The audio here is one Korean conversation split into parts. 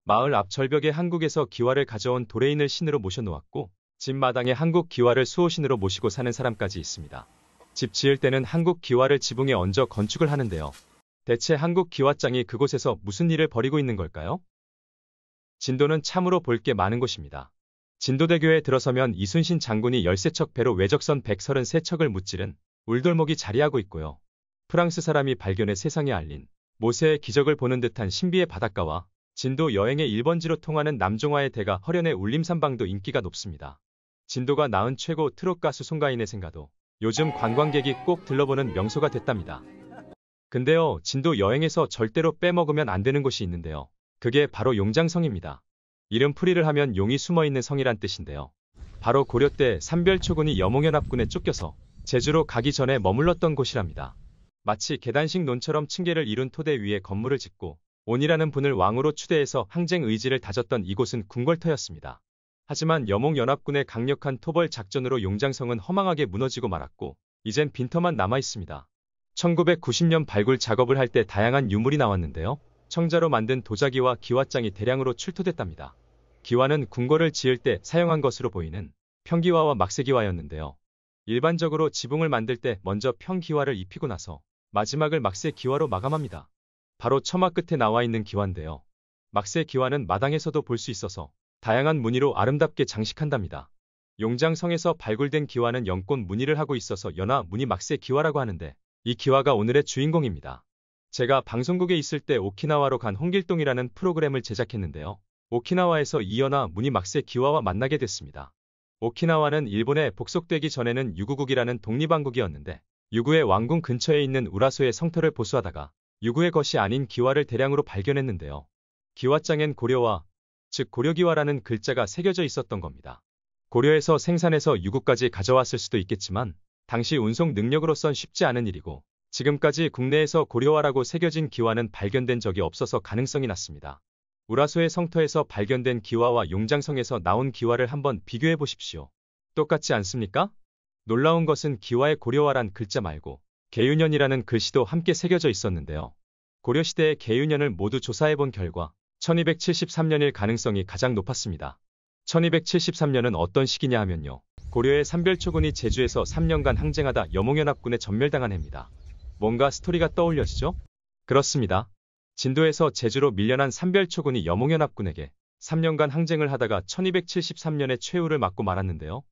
마을 앞 절벽에 한국에서 기와를 가져온 도레인을 신으로 모셔놓았고 집 마당에 한국 기와를 수호신으로 모시고 사는 사람까지 있습니다. 집 지을 때는 한국 기와를 지붕에 얹어 건축을 하는데요. 대체 한국 기와장이 그곳에서 무슨 일을 벌이고 있는 걸까요? 진도는 참으로 볼 게 많은 곳입니다. 진도대교에 들어서면 이순신 장군이 13척 배로 외적선 133척을 무찌른 울돌목이 자리하고 있고요. 프랑스 사람이 발견해 세상에 알린 모세의 기적을 보는 듯한 신비의 바닷가와 진도 여행의 1번지로 통하는 남종화의 대가 허련의 울림산방도 인기가 높습니다. 진도가 낳은 최고 트롯 가수 송가인의 생가도 요즘 관광객이 꼭 들러보는 명소가 됐답니다. 근데요, 진도 여행에서 절대로 빼먹으면 안 되는 곳이 있는데요. 그게 바로 용장성입니다. 이름 풀이를 하면 용이 숨어있는 성이란 뜻인데요. 바로 고려 때 삼별초군이 여몽연합군에 쫓겨서 제주로 가기 전에 머물렀던 곳이랍니다. 마치 계단식 논처럼 층계를 이룬 토대 위에 건물을 짓고 온이라는 분을 왕으로 추대해서 항쟁 의지를 다졌던 이곳은 궁궐터였습니다. 하지만 여몽연합군의 강력한 토벌 작전으로 용장성은 허망하게 무너지고 말았고 이젠 빈터만 남아있습니다. 1990년 발굴 작업을 할 때 다양한 유물이 나왔는데요. 청자로 만든 도자기와 기와장이 대량으로 출토됐답니다. 기와는 궁궐을 지을 때 사용한 것으로 보이는 평기와와 막새기와였는데요. 일반적으로 지붕을 만들 때 먼저 평기와를 입히고 나서 마지막을 막새기와로 마감합니다. 바로 처마 끝에 나와 있는 기와인데요. 막새기와는 마당에서도 볼 수 있어서 다양한 무늬로 아름답게 장식한답니다. 용장성에서 발굴된 기와는 연꽃 무늬를 하고 있어서 연화 무늬 막새기와라고 하는데 이 기와가 오늘의 주인공입니다. 제가 방송국에 있을 때 오키나와로 간 홍길동이라는 프로그램을 제작했는데요. 오키나와에서 이연화 무늬 막새기와와 만나게 됐습니다. 오키나와는 일본에 복속되기 전에는 유구국이라는 독립왕국이었는데 유구의 왕궁 근처에 있는 우라소의 성터를 보수하다가 유구의 것이 아닌 기와를 대량으로 발견했는데요. 기와장엔 고려와, 즉 고려기와라는 글자가 새겨져 있었던 겁니다. 고려에서 생산해서 유구까지 가져왔을 수도 있겠지만 당시 운송 능력으로선 쉽지 않은 일이고 지금까지 국내에서 고려와라고 새겨진 기와는 발견된 적이 없어서 가능성이 낮습니다. 우라소의 성터에서 발견된 기와와 용장성에서 나온 기와를 한번 비교해 보십시오. 똑같지 않습니까? 놀라운 것은 기와의 고려와란 글자 말고 계윤년이라는 글씨도 함께 새겨져 있었는데요. 고려시대의 계윤년을 모두 조사해본 결과 1273년일 가능성이 가장 높았습니다. 1273년은 어떤 시기냐 하면요. 고려의 삼별초군이 제주에서 3년간 항쟁하다 여몽연합군에 전멸당한 해입니다. 뭔가 스토리가 떠올려지죠? 그렇습니다. 진도에서 제주로 밀려난 삼별초군이 여몽연합군에게 3년간 항쟁을 하다가 1273년에 최후를 맞고 말았는데요.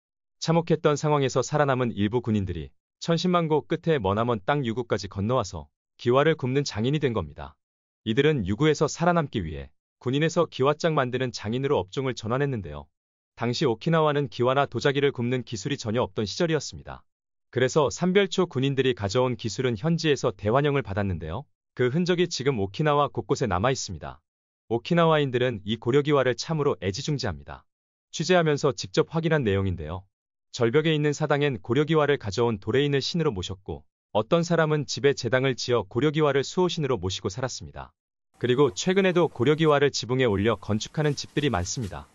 참혹했던 상황에서 살아남은 일부 군인들이 천신만고 끝에 머나먼 땅 유구까지 건너와서 기와를 굽는 장인이 된 겁니다. 이들은 유구에서 살아남기 위해 군인에서 기와장 만드는 장인으로 업종을 전환했는데요. 당시 오키나와는 기와나 도자기를 굽는 기술이 전혀 없던 시절이었습니다. 그래서 삼별초 군인들이 가져온 기술은 현지에서 대환영을 받았는데요. 그 흔적이 지금 오키나와 곳곳에 남아 있습니다. 오키나와인들은 이 고려기와를 참으로 애지중지합니다. 취재하면서 직접 확인한 내용인데요. 절벽에 있는 사당엔 고려기와를 가져온 도레인을 신으로 모셨고 어떤 사람은 집에 제당을 지어 고려기와를 수호신으로 모시고 살았습니다. 그리고 최근에도 고려기와를 지붕에 올려 건축하는 집들이 많습니다.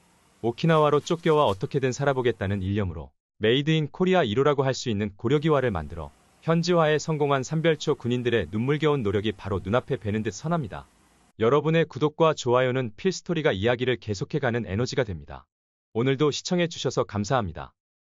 오키나와로 쫓겨와 어떻게든 살아보겠다는 일념으로 메이드 인 코리아 1호라고 할 수 있는 고려기와를 만들어 현지화에 성공한 삼별초 군인들의 눈물겨운 노력이 바로 눈앞에 뵈는 듯 선합니다. 여러분의 구독과 좋아요는 필스토리가 이야기를 계속해가는 에너지가 됩니다. 오늘도 시청해주셔서 감사합니다.